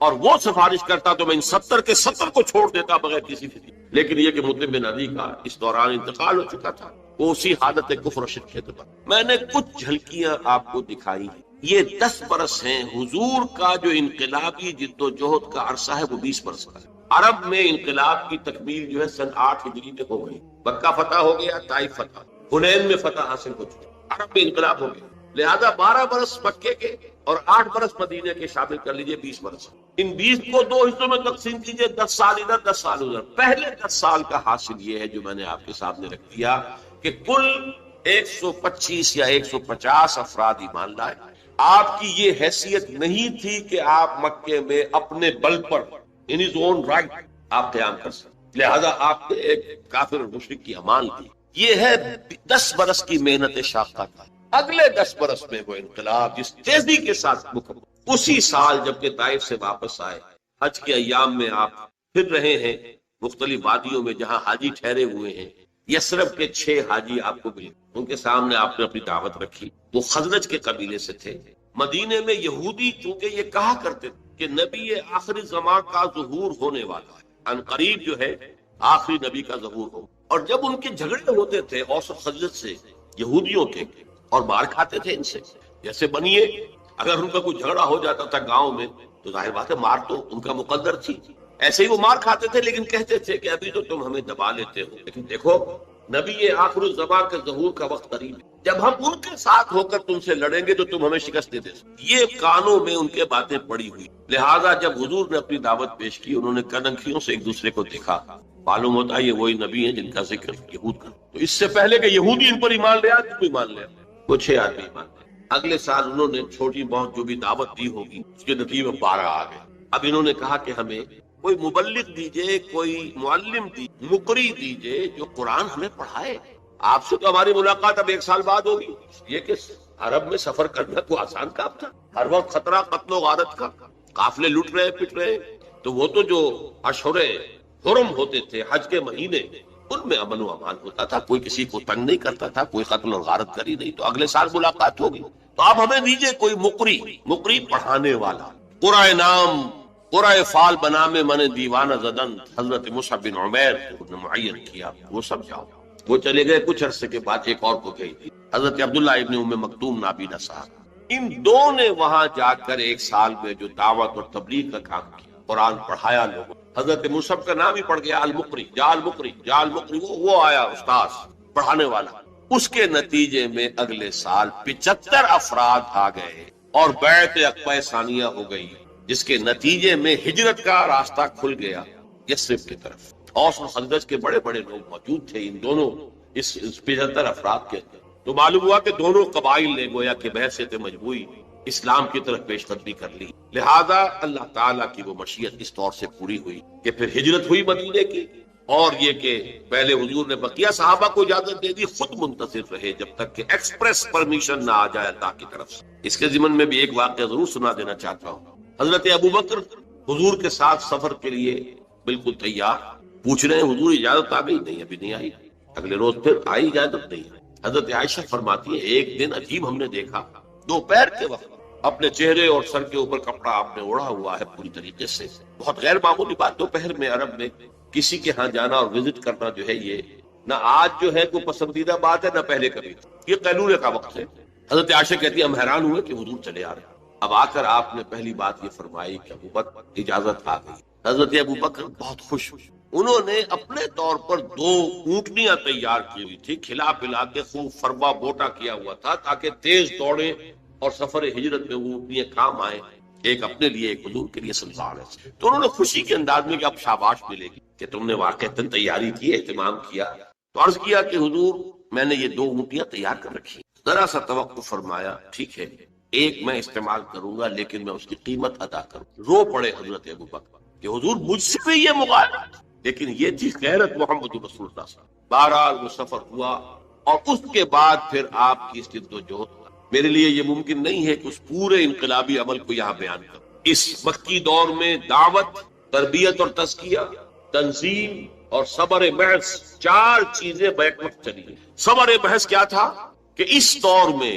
اور وہ سفارش کرتا تو میں ان 70 کے 70 کو چھوڑ دیتا بغیر کسی فکر. لیکن یہ کہ مطعم بن عدی کا اس دوران انتقال ہو چکا تھا، وہ اسی حالت کفر و شرک کے تھا. میں نے کچھ جھلکیاں آپ کو دکھائی. یہ 10 برس ہیں. حضور کا جو انقلابی جد و جہد کا عرصہ ہے وہ 20 برس کا ہے. عرب میں انقلاب کی تکمیل جو ہے سن 8 ہجری میں ہو گئی. مکہ فتح ہو گیا، طائف فتح، حنین میں فتح حاصل ہو چکی، عرب میں انقلاب ہو گیا. لہذا 12 برس مکے کے اور 8 برس مدینے کے شامل کر لیجئے، 20 برس. ان 20 کو 2 حصوں میں تقسیم کیجئے، 10 سال ادھر 10 سال ادھر. پہلے 10 سال کا حاصل یہ ہے جو میں نے آپ کے سامنے رکھ دیا کہ کل 125 یا 150 افراد ایمان لائے. آپ کی یہ حیثیت نہیں تھی کہ آپ مکے میں اپنے بل پر ان his own right آپ قیام کر سکتے. لہذا آپ نے ایک کافر اور مشرک کی امان لی. یہ ہے 10 برس کی محنت شاقہ کا. اگلے 10 برس میں وہ انقلاب جس تیزی کے ساتھ مکمل. اسی سال جب کہ طائف سے واپس آئے، حج کے ایام میں آپ پھر رہے ہیں مختلف وادیوں میں جہاں حاجی ٹھہرے ہوئے ہیں. یثرب کے 6 حاجی آپ کو ملے، ان کے سامنے آپ نے اپنی دعوت رکھی. وہ خزرج کے قبیلے سے تھے. مدینے میں یہودی چونکہ یہ کہا کرتے تھے کہ نبی آخری زمان کا ظہور ہونے والا ہے، ان قریب جو ہے آخری نبی کا ظہور ہو. اور جب ان کے جھگڑے ہوتے تھے اوس و خزرج سے یہودیوں کے، اور مار کھاتے تھے ان سے، جیسے بنیے اگر ان کا کوئی جھگڑا ہو جاتا تھا گاؤں میں تو ظاہر بات ہے مار تو ان کا مقدر تھی، ایسے ہی وہ مار کھاتے تھے. لیکن کہتے تھے کہ ابھی تو تم ہمیں دبا لیتے ہو، لیکن دیکھو نبی آخر الزمان کے ظہور کا وقت قریب ہے، جب ہم ان کے ساتھ ہو کر تم سے لڑیں گے تو تم ہمیں شکست دے دے. یہ کانوں میں ان کے باتیں پڑی ہوئی. لہذا جب حضور نے اپنی دعوت پیش کی، انہوں نے کنکھیوں سے ایک دوسرے کو دیکھا. معلوم ہوتا ہے یہ وہی نبی ہیں جن کا ذکر یہود کا. تو اس سے پہلے کہ یہودی ان پر ایمان لے آئے، کوئی ایمان لے آئے، وہ 6 آدمی ایمان لے. اگلے سال انہوں نے چھوٹی بہت جو بھی دعوت دی ہوگی اس کے نتیجے میں 12 آ گئے. اب انہوں نے کہا کہ ہمیں کوئی مبلغ دیجئے، کوئی معلم دیجئے، مقری دیجئے جو قرآن ہمیں پڑھائے. آپ سے تو ہماری ملاقات اب 1 سال بعد ہوگی. یہ کہ عرب میں سفر کرنا کوئی آسان کام تھا؟ ہر وقت خطرہ قتل و غارت کا، قافلے لٹ رہے پٹ رہے. تو وہ تو جو اشہر حرم ہوتے تھے، حج کے مہینے، ان میں امن و امان ہوتا تھا، کوئی کسی کو تنگ نہیں کرتا تھا، کوئی قتل اور غارت کری نہیں. تو اگلے سال ملاقات ہوگی. تو آپ ہمیں دیجئے کوئی مقری پڑھانے والا. قرآن نام قرآن فال بنا میں من دیوانہ زدن حضرت مصعب بن عمیر نے معین کیا، وہ سب جاؤ. وہ چلے گئے. کچھ عرصے کے بعد ایک اور کو گئی تھی، حضرت عبداللہ ابن ام مکتوم نابینا صاحب. ان دو نے وہاں جا کر ایک سال میں جو دعوت اور تبلیغ کا کام کیا، قرآن پڑھایا لوگوں. حضرت مصعب کا نام ہی پڑ گیا المقری، جا المقری، وہ آیا استاذ پڑھانے والا. اس کے نتیجے میں اگلے سال 75 افراد آ گئے اور بیعت عقبہ ثانیہ ہو گئی، جس کے نتیجے میں ہجرت کا راستہ کھل گیا یثرب کی طرف. اوس اور خزرج کے بڑے بڑے لوگ موجود تھے ان دونوں اس 75 افراد کے اندر. تو معلوم ہوا کہ دونوں قبائل نے گویا کہ بحثیت مجموعی اسلام کی طرف پیش قدمی کر لی. لہذا اللہ تعالیٰ کی وہ مشیت اس طور سے پوری ہوئی کہ پھر ہجرت ہوئی مدینے کی. اور یہ کہ پہلے حضور نے بقیہ صحابہ کو اجازت دے دی، خود منتظر رہے جب تک کہ ایکسپریس پرمیشن نہ آ جائے اللہ کی طرف سے. اس کے ضمن میں بھی ایک واقعہ ضرور سنا دینا چاہتا ہوں. حضرت ابوبکر حضور کے ساتھ سفر کے لیے بالکل تیار، پوچھ رہے ہیں حضور اجازت آ گئی؟ نہیں، ابھی نہیں آئی. اگلے روز پھر آئی اجازت؟ نہیں. حضرت عائشہ فرماتی ہے ایک دن عجیب ہم نے دیکھا، دوپہر کے وقت اپنے چہرے اور سر کے اوپر کپڑا آپ نے اوڑھا ہوا ہے پوری طریقے سے. بہت غیر معمولی بات. دوپہر میں عرب میں کسی کے ہاں جانا اور وزٹ کرنا جو ہے یہ نہ آج جو ہے کوئی پسندیدہ بات ہے نہ پہلے کبھی. یہ قیلولے کا وقت ہے. حضرت عائشہ کہتی ہے ہم حیران ہوئے کہ حضور چلے آ رہے ہیں. اب آ کر آپ نے پہلی بات یہ فرمائی کہ ابوبکر اجازت آ گئی. حضرت ابوبکر بہت خوش. انہوں نے اپنے طور پر 2 اونٹنیاں تیار کی ہوئی تھی، کھلا پلا کے خوب فروا بوٹا کیا ہوا تھا تاکہ تیز دوڑے اور سفر ہجرت میں وہ اونٹنیاں کام آئیں، ایک اپنے لیے ایک حضور کے لیے صلی اللہ علیہ وسلم. تو انہوں نے خوشی کے انداز میں کہ اب شاباش ملے گی کہ تم نے واقعتاً تیاری کی، اہتمام کیا. تو عرض کیا کہ حضور میں نے یہ 2 اونٹنیاں تیار کر رکھی، ذرا سا توقف فرمایا. ٹھیک ہے، ایک میں استعمال کروں گا لیکن میں اس کی قیمت ادا کروں. رو پڑے حضرت ابوبکر کہ حضور مجھ سے بھی یہ مغالطہ. لیکن یہ تھی غیرت محمد رسول اللہ صلی اللہ علیہ وسلم. بہرحال وہ سفر ہوا اور اس کے بعد پھر آپ کی جد و جہد. میرے لیے یہ ممکن نہیں ہے کہ اس پورے انقلابی عمل کو یہاں بیان کروں. اس مکی دور میں دعوت، تربیت اور تزکیہ، تنظیم اور صبر محض 4 چیزیں بیک وقت چلی. صبر محض کیا تھا کہ اس دور میں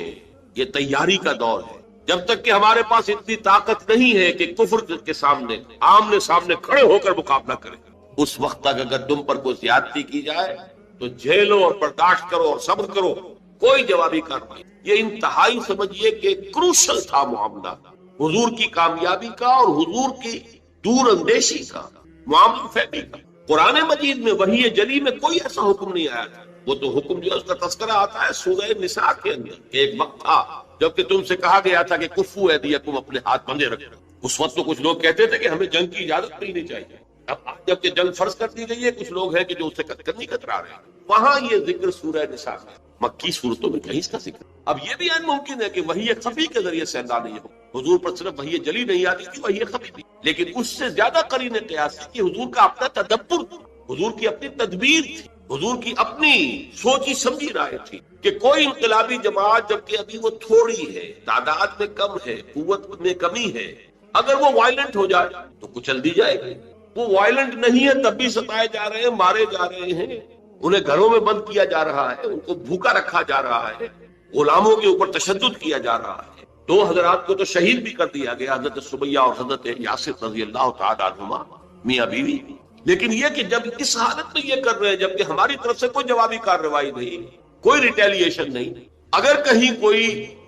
یہ تیاری کا دور ہے. جب تک کہ ہمارے پاس اتنی طاقت نہیں ہے کہ کفر کے سامنے آمنے سامنے کھڑے ہو کر مقابلہ کریں، اس وقت تک اگر تم پر کوئی زیادتی کی جائے تو جھیلو اور برداشت کرو اور صبر کرو، کوئی جوابی کارروائی. یہ انتہائی سمجھیے کہ کروشل تھا معاملہ حضور کی کامیابی کا اور حضور کی دور اندیشی کا، معاملہ فہمی کا. قرآن مجید میں وحی جلی میں کوئی ایسا حکم نہیں آیا تھا. وہ تو حکم جو ہے اس کا تذکرہ آتا ہے سورہ نساء کے اندر. ایک وقت تھا جبکہ تم سے کہا گیا تھا کہ کفو ایدیکم، اپنے ہاتھ بندھے رکھو. اس وقت تو کچھ لوگ کہتے تھے کہ ہمیں جنگ کی اجازت ملنی چاہیے. اب جب کہ جنگ فرض کر دی گئی ہے، کچھ لوگ ہیں کہ جو اس سے کرنی کترا رہے ہیں. وہاں یہ ذکر سورہ نساء میں، مکی صورتوں میں کہیں اس کا ذکر. اب یہ بھی ممکن ہے کہ وحی خفی کے ذریعے سے اللہ نہیں ہو. حضور پر صرف وحی جلی نہیں آتی تھی، وحی خفی بھی. لیکن اس سے زیادہ قرین قیاس ہے کہ حضور کا اپنا تدبر تھا، حضور کی اپنی تدبیر تھی، حضور کی اپنی سوچی سمجھی رائے تھی کہ کوئی انقلابی جماعت جبکہ ابھی وہ تھوڑی ہے، تعداد میں کم ہے، قوت میں کمی ہے، اگر وہ وائلنٹ ہو جائے تو کچل دی جائے گی. وہ وائلنٹ نہیں ہے تب بھی ستائے جا رہے ہیں، مارے جا رہے ہیں، انہیں گھروں میں بند کیا جا رہا ہے، ان کو بھوکا رکھا جا رہا ہے، غلاموں کے اوپر تشدد کیا جا رہا ہے. 2 حضرات کو تو شہید بھی کر دیا گیا، حضرت سمیہ اور حضرت یاسر رضی اللہ تعالی عنہما، میاں بیوی. لیکن یہ کہ جب اس حالت میں یہ کر رہے ہیں جبکہ ہماری طرف سے کوئی جوابی کارروائی نہیں، کوئی ریٹیلیشن نہیں، اگر کہیں کوئی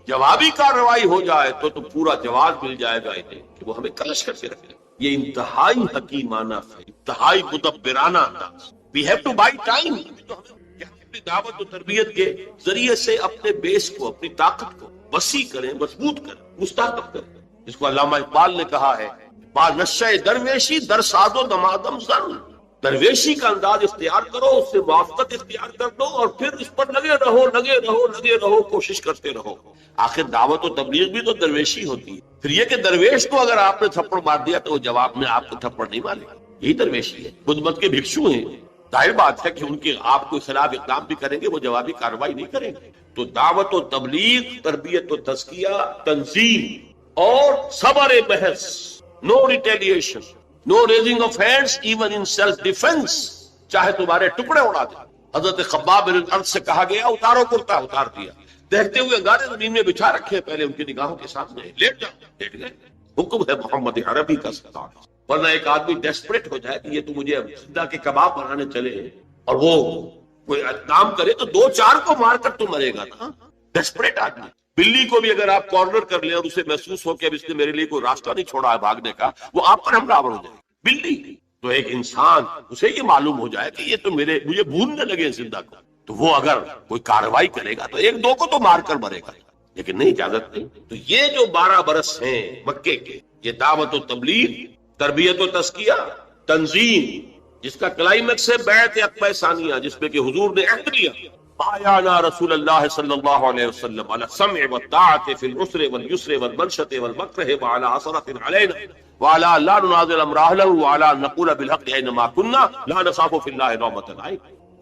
جوابی کارروائی ہو جائے تو پورا جواز مل جائے گا انہیں کہ وہ ہمیں کلش کر کے رکھیں. یہ انتہائی حکیمانہ ہے، انتہائی مدبرانہ انداز. We have to buy time. اپنی دعوت و تربیت کے ذریعے سے اپنے بیس کو، اپنی طاقت کو وسیع کریں، مضبوط کریں، مستحکم کریں. جس کو علامہ اقبال نے کہا ہے با نشہ درویشی در ساز و دمادم زن. درویشی کا انداز اختیار کرو، اس سے موافقت اختیار کر دو اور پھر اس پر لگے رہو، کوشش کرتے رہو. آخر دعوت و تبلیغ بھی تو درویشی ہوتی ہے. پھر یہ کہ درویش کو اگر آپ نے تھپڑ مار دیا تو وہ جواب میں آپ کو تھپڑ نہیں مارے گا، یہی درویشی ہے. بدھ مت کے بھکشو ہیں، ظاہر بات ہے کہ ان کے آپ کو خلاف اقدام بھی کریں گے، وہ جوابی کارروائی نہیں کریں گے. تو دعوت و تبلیغ، تربیت و تزکیہ، تنظیم اور صبر محض، no retaliation, no raising of hands even in self defence. چاہے تمہارے ٹکڑے اڑا دے. حضرت خباب بن الارض سے کہا گیا اتارو کرتا، اتار دیا. دیکھتے ہوئے انگارے زمین میں بچھا رکھے، پہلے ان کی نگاہوں کے سامنے لیٹ جاؤ، لیٹ گئے. حکم ہے محمد عربی کا سردار. ورنہ ایک آدمی ڈیسپریٹ ہو جائے کہ یہ تو مجھے زندہ کے کباب بنانے چلے ہیں، اور وہ کوئی کام کرے تو دو چار کو مار کر تو مرے گا نا. ڈیسپریٹ آدمی. بلی کو بھی اگر آپ کارنر کر لیں اور اسے محسوس ہو کہ اب اس نے میرے لیے کوئی راستہ نہیں چھوڑا ہے بھاگنے کا، وہ آپ پر حملہ آور ہو جائے. بلی تو ایک انسان، اسے یہ معلوم ہو جائے کہ یہ تو مجھے بھوننے لگے زندہ کو، تو وہ اگر کوئی کارروائی کرے گا تو ایک دو کو تو مار کر مرے گا، لیکن نہیں، اجازت نہیں. تو یہ جو 12 برس ہیں مکے کے، یہ دعوت و تبلیغ، تربیت و تزکیہ، تنظیم، جس کا کلائمیکس ہے بیعت عقبہ ثانیہ، جس میں کہ حضور نے عہد لیا، بایعنا رسول اللہ صلی اللہ علیہ وسلم علی السمع والطاعۃ فی العسر والیسر والمنشط والمکرہ وعلی عثرۃ علینا وعلی لا ننازع امر اہلہ وعلی ان نقول بالحق اینما کنا لا نخاف فی اللہ لومۃ لائم.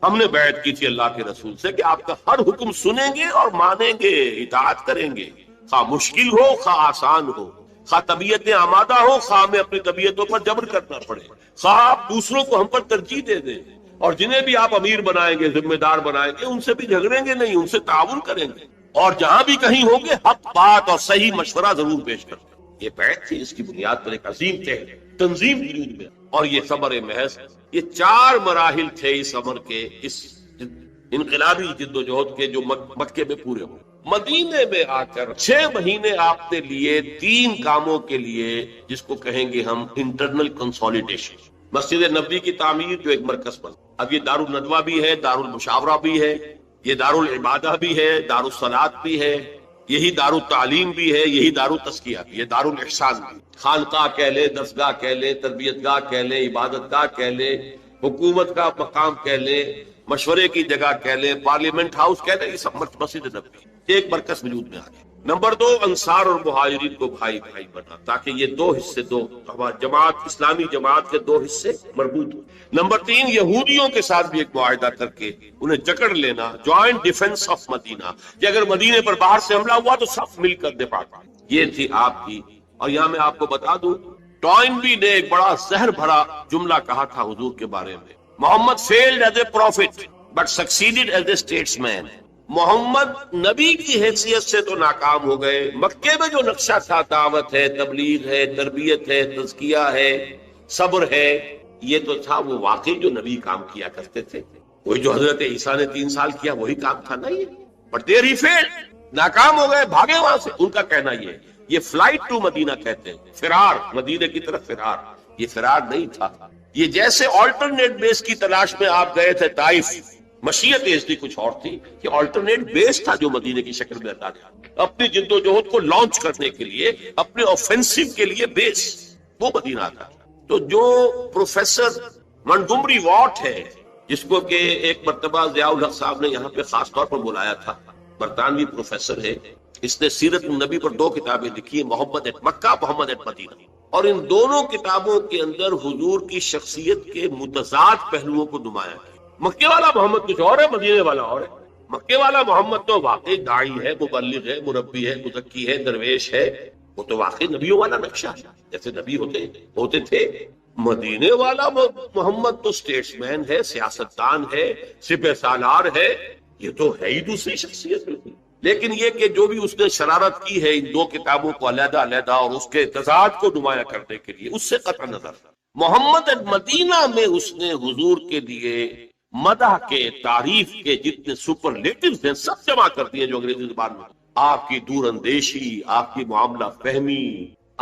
ہم نے بیعت کی تھی اللہ کے رسول سے کہ آپ کا ہر حکم سنیں گے اور مانیں گے، اطاعت کریں گے، خواہ مشکل ہو خواہ آسان ہو، خواہ طبیعتیں آمادہ ہو خواہ ہمیں اپنی طبیعتوں پر جبر کرنا پڑے، خواہ آپ دوسروں کو ہم پر ترجیح دے دیں، اور جنہیں بھی آپ امیر بنائیں گے، ذمہ دار بنائیں گے، ان سے بھی جھگڑیں گے نہیں، ان سے تعاون کریں گے، اور جہاں بھی کہیں ہوں گے حق بات اور صحیح مشورہ ضرور پیش کریں. یہ بیعت تھی، اس کی بنیاد پر ایک عظیم تنظیم وجود میں، اور یہ صبر محض. یہ 4 مراحل تھے اس عمر کے، اس انقلابی جد و جہد کے، جو مکے میں پورے ہوئے. مدینے میں آ کر 6 مہینے آپ نے لیے 3 کاموں کے لیے، جس کو کہیں گے ہم انٹرنل کنسولیڈیشن. مسجد نبوی کی تعمیر جو ایک مرکز بن، اب یہ دار الندوہ بھی ہے، دار المشاورہ بھی ہے، یہ دار العبادہ بھی ہے، دار الصلاۃ بھی ہے، یہی دار التعلیم بھی ہے، یہی دار التزکیہ بھی، یہ دار الاحسان بھی. خانقاہ کہہ لیں، درسگاہ کہہ لیں، تربیت گاہ کہہ لیں، عبادت گاہ کہہ لیں، حکومت کا مقام کہہ لیں، مشورے کی جگہ کہہ لیں، پارلیمنٹ ہاؤس کہہ لیں، یہ سب مسجد نبوی ایک مرکز وجود میں آ گیا. نمبر 2، انصار اور مہاجرین کو بھائی بھائی بنا، تاکہ یہ 2 حصے، جماعت، اسلامی جماعت کے 2 حصے مربوط ہو. نمبر 3، یہودیوں کے ساتھ بھی ایک معاہدہ کر کے انہیں جکڑ لینا، جوائنٹ ڈیفنس آف مدینہ، کہ اگر مدینے پر باہر سے حملہ ہوا تو سب مل کر دفاع کریں. یہ تھی آپ کی. اور یہاں میں آپ کو بتا دوں، ٹوائنبی نے ایک بڑا زہر بھرا جملہ کہا تھا حضور کے بارے میں: محمد failed as a prophet but succeeded as a statesman. محمد نبی کی حیثیت سے تو ناکام ہو گئے، مکے میں جو نقشہ تھا، دعوت ہے، تبلیغ ہے، تربیت ہے، تزکیہ ہے، صبر ہے، یہ تو تھا وہ واقعی جو نبی کام کیا کرتے تھے. وہی جو حضرت عیسیٰ نے 3 سال کیا، وہی کام تھا نا یہ. بٹ دیر ہی فیل، ناکام ہو گئے، بھاگے وہاں سے. ان کا کہنا یہ فلائٹ ٹو مدینہ کہتے ہیں، فرار، مدینہ کی طرف فرار. یہ فرار نہیں تھا، یہ جیسے آلٹرنیٹ بیس کی تلاش میں آپ گئے تھے طائف، مشیت اس کی کچھ اور تھی، یہ آلٹرنیٹ بیس تھا جو مدینے کی شکل میں عطا تھا، اپنی جد و جہد کو لانچ کرنے کے لیے، اپنے آفینسو کے لیے بیس وہ مدینہ تھا. تو جو پروفیسر منٹگمری واٹ ہے، جس کو کہ ایک مرتبہ ضیاء الحق صاحب نے یہاں پہ خاص طور پر بلایا تھا، برطانوی پروفیسر ہے، اس نے سیرت النبی پر 2 کتابیں لکھی ہیں، محمد at Mecca, Muhammad at Medina. اور ان دونوں کتابوں کے اندر حضور کی شخصیت کے متضاد پہلوؤں کو نمایاں کیا. مکے والا محمد کچھ اور ہے، مدینے والا اور ہے. مکے والا محمد تو واقعی داعی ہے، مبلغ ہے، مربی ہے، مزکی ہے، درویش ہے، وہ تو واقعی نبیوں والا نقشہ ہے، جیسے نبی ہوتے تھے. مدینے والا محمد تو اسٹیٹس مین ہے، سیاستدان ہے، سپہ سالار ہے، یہ تو ہے ہی دوسری شخصیت. لیکن یہ کہ جو بھی اس نے شرارت کی ہے ان 2 کتابوں کو علیحدہ علیحدہ اور اس کے تضاد کو نمایاں کرنے کے لیے، اس سے قطع نظر محمد مدینہ میں اس نے حضور کے لیے مدح کے، تعریف کے جتنے سپرلیٹیوز ہیں سب جمع کر دیے، جو انگریزی زبان میں آپ کی دور اندیشی، آپ کی معاملہ فہمی،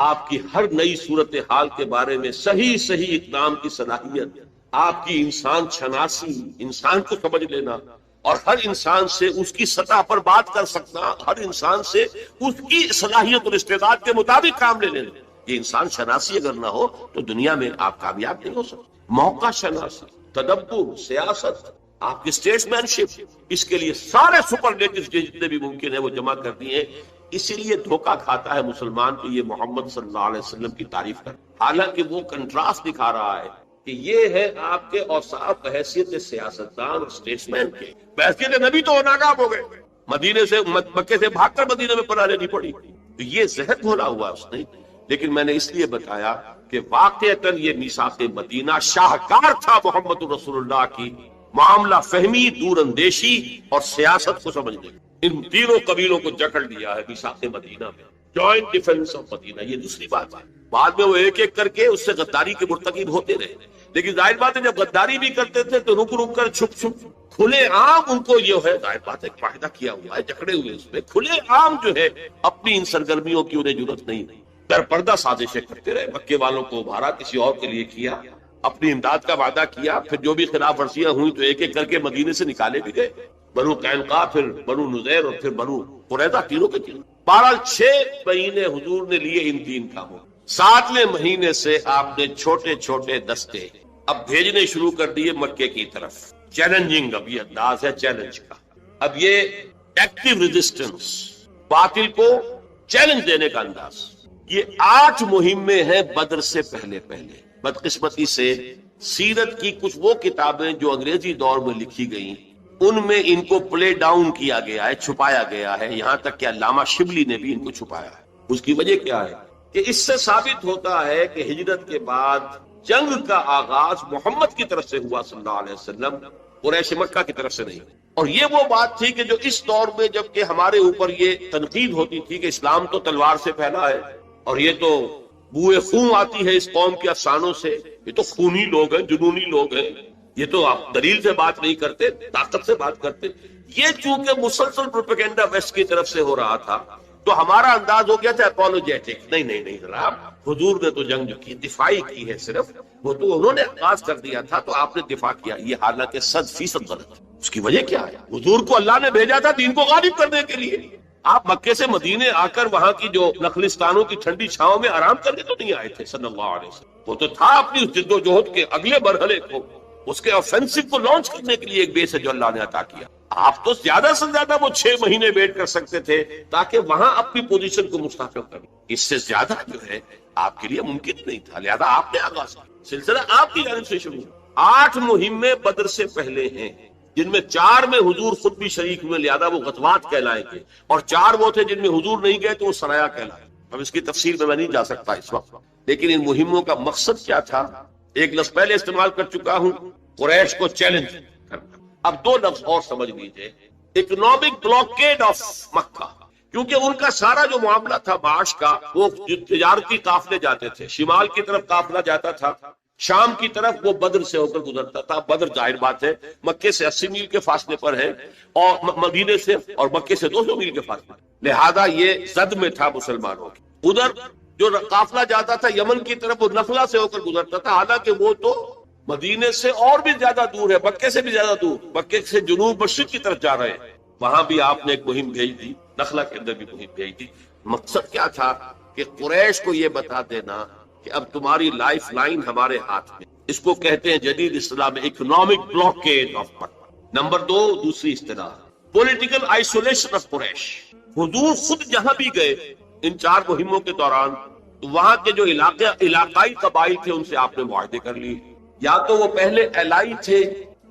آپ کی ہر نئی صورتحال کے بارے میں صحیح اقدام کی صلاحیت، آپ کی انسان شناسی، انسان کو سمجھ لینا، اور ہر انسان سے اس کی سطح پر بات کر سکنا، ہر انسان سے اس کی صلاحیت اور استعداد کے مطابق کام لے لینا. یہ انسان شناسی اگر نہ ہو تو دنیا میں آپ کامیاب نہیں ہو سکتے. موقع شناسی، تدبر، سیاست، آپ کی اسٹیٹس مین شپ، اس کے لیے سارے سپرلیٹیوز جتنے بھی ممکن ہے وہ جمع کر دیے. اسی لیے دھوکہ کھاتا ہے مسلمان کہ یہ محمد صلی اللہ علیہ وسلم کی تعریف کر، حالانکہ وہ کنٹراسٹ دکھا رہا ہے کہ یہ ہے آپ کے اوصاف بحیثیت سیاستدان اور اسٹیٹس مین کے. بحیثیت نبی تو ناکام ہو گئے، مدینے سے، مکے سے بھاگ کر مدینے میں پناہ لینی پڑی. تو یہ زہر گھولا ہوا اس نے. لیکن میں نے اس لیے بتایا کہ واقعتاً یہ میثاق مدینہ شاہکار تھا محمد رسول اللہ کی معاملہ فہمی، دور اندیشی اور سیاست کو سمجھنے۔ ان تینوں قبیلوں کو جکڑ لیا ہے میثاق مدینہ میں، جوائنٹ ڈیفنس آف مدینہ۔ یہ دوسری بات ہے، بعد میں وہ ایک ایک کر کے اس سے غداری کے مرتکب ہوتے رہے، لیکن ظاہر بات ہے جب غداری بھی کرتے تھے تو رک رک کر چھپ چھپ کھلے عام ان کو یہ ہے، ظاہر بات ہے معاہدہ کیا ہوا ہے، جکڑے ہوئے اس میں کھلے عام جو ہے اپنی ان سرگرمیوں کی انہیں ضرورت نہیں، در پردہ سازشیں کرتے رہے، مکے والوں کو ابھارا، کسی اور کے لیے کیا، اپنی امداد کا وعدہ کیا، پھر جو بھی خلاف ورزیاں ہوئی تو ایک ایک کر کے مدینے سے نکالے بھی گئے، بنو قینقاع، پھر بنو نذیر اور پھر بنو قریظہ، تینوں کے تینوں۔ بہرحال 6 مہینے حضور نے لیے ان تین کاموں، 7ویں مہینے سے آپ نے چھوٹے چھوٹے دستے اب بھیجنے شروع کر دیے مکے کی طرف، چیلنجنگ، اب یہ انداز ہے چیلنج کا، اب یہ ایکٹیو ریزسٹنس، باطل کو چیلنج دینے کا انداز۔ یہ 8 مہمیں ہیں بدر سے پہلے پہلے۔ بدقسمتی سے سیرت کی کچھ وہ کتابیں جو انگریزی دور میں لکھی گئیں ان میں ان کو پلے ڈاؤن کیا گیا ہے، چھپایا گیا ہے، یہاں تک کہ علامہ شبلی نے بھی ان کو چھپایا ہے۔ اس کی وجہ کیا ہے کہ اس سے ثابت ہوتا ہے کہ ہجرت کے بعد جنگ کا آغاز محمد کی طرف سے ہوا صلی اللہ علیہ وسلم، قریش مکہ کی طرف سے نہیں۔ اور یہ وہ بات تھی کہ جو اس دور میں جبکہ ہمارے اوپر یہ تنقید ہوتی تھی کہ اسلام تو تلوار سے پھیلا ہے اور یہ تو بوئے خون آتی ہے اس قوم کے افسانوں سے، یہ تو خونی لوگ ہیں، جنونی لوگ ہیں، یہ تو آپ دلیل سے بات نہیں کرتے، طاقت سے بات کرتے۔ یہ چونکہ مسلسل پروپیگنڈا ویسٹ کی طرف سے ہو رہا تھا تو ہمارا انداز ہو گیا تھا اپولوجیٹک، نہیں جناب، حضور نے تو جنگ جو کی دفاعی کی ہے، صرف وہ تو انہوں نے آغاز کر دیا تھا تو آپ نے دفاع کیا، یہ حالانکہ 100% غلط ہے۔ اس کی وجہ کیا ہے؟ حضور کو اللہ نے بھیجا تھا دین کو غالب کرنے کے لیے۔ آپ مکے سے مدینے آ کر وہاں کی جو نخلستانوں کی ٹھنڈی چھاؤں میں آرام کرنے تو نہیں آئے تھے صلی اللہ علیہ وسلم، وہ تو تھا اپنی جد و جہد کے اگلے مرحلے کو، اس کے آفینسو کو لانچ کرنے کے لیے ایک بیس ہے جو اللہ نے عطا کیا۔ آپ تو زیادہ سے زیادہ وہ 6 مہینے ویٹ کر سکتے تھے تاکہ وہاں اپنی پوزیشن کو مستحکم کریں، اس سے زیادہ جو ہے آپ کے لیے ممکن نہیں تھا، لہذا آپ نے آغاز کیا، سلسلہ آپ کی جانب سے شروع۔ 8 مہمیں بدر سے پہلے ہیں جن میں 4 میں حضور خود بھی شریک ہوئے، لہذا وہ غزوات کہلائیں گے، اور 4 وہ تھے جن میں حضور نہیں گئے تو وہ سرایا کہلائے۔ اب اس کی تفصیل میں نہیں جا سکتا اس وقت، لیکن ان مہموں کا مقصد کیا تھا ایک لفظ پہلے استعمال کر چکا ہوں، قریش کو چیلنج کرنا۔ اب 2 لفظ اور سمجھ لیجئے، اکنامک بلاکیڈ آف مکہ، کیونکہ ان کا سارا جو معاملہ تھا معاش کا، وہ تجارتی قافلے جاتے تھے، شمال کی طرف قافلہ جاتا تھا، شام کی طرف وہ بدر سے ہو کر گزرتا تھا۔ بدر ظاہر بات ہے مکے سے 80 میل کے فاصلے پر ہے اور مدینے سے اور مکے سے 200 میل کے فاصلے، لہذا یہ زد میں تھا مسلمانوں کی۔ ادھر جو قافلہ جاتا تھا یمن کی طرف وہ نخلا سے ہو کر گزرتا تھا، حالانکہ وہ تو مدینے سے اور بھی زیادہ دور ہے، مکے سے بھی زیادہ دور، مکے سے جنوب مشرق کی طرف جا رہے ہیں۔ وہاں بھی آپ نے ایک مہم بھیج دی، نخلا کے اندر بھی مہم بھیج دی۔ مقصد کیا تھا کہ قریش کو یہ بتا دینا کہ اب تمہاری لائف لائن ہمارے ہاتھ میں، اس کو کہتے ہیں جدید اصطلاح میں economic blockade of Mecca. Number 2 دوسری اصطلاح پولیٹیکل آئسولیشن آف قریش۔ حضور خود جہاں بھی گئے ان 4 مہموں کے دوران تو وہاں کے جو علاقائی قبائل تھے ان سے آپ نے معاہدے کر لیے، یا تو وہ پہلے الائی تھے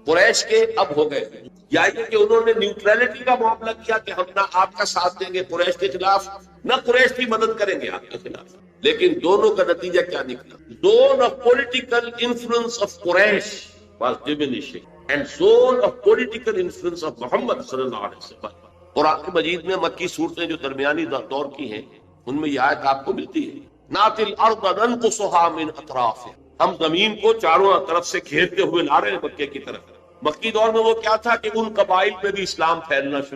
قریش کے اب ہو گئے، یا یہ کہ انہوں نے نیوٹرلٹی کا معاملہ کیا کہ ہم نہ آپ کا ساتھ دیں گے قریش کے خلاف نہ قریش کی مدد کریں گے آپ کے خلاف۔ لیکن دونوں کا نتیجہ کیا نکلا؟ zone of political influence of Quraysh was diminishing and zone of political influence of Muhammad صلی اللہ علیہ وسلم۔ قرآن مجید میں مکی صورتیں جو درمیانی دور کی ہیں ان میں یہ آیت آپ کو ملتی ہے، نَأْتِي الْأَرْضَ نَنْقُصُهَا مِنْ أَطْرَافِهَا، ہم زمین کو چاروں طرف سے گھیرتے ہوئے لا رہے ہیں مکے کی طرف۔ مکی دور میں وہ کیا تھا کہ ان قبائل میں بھی اسلام پھیلنا شروع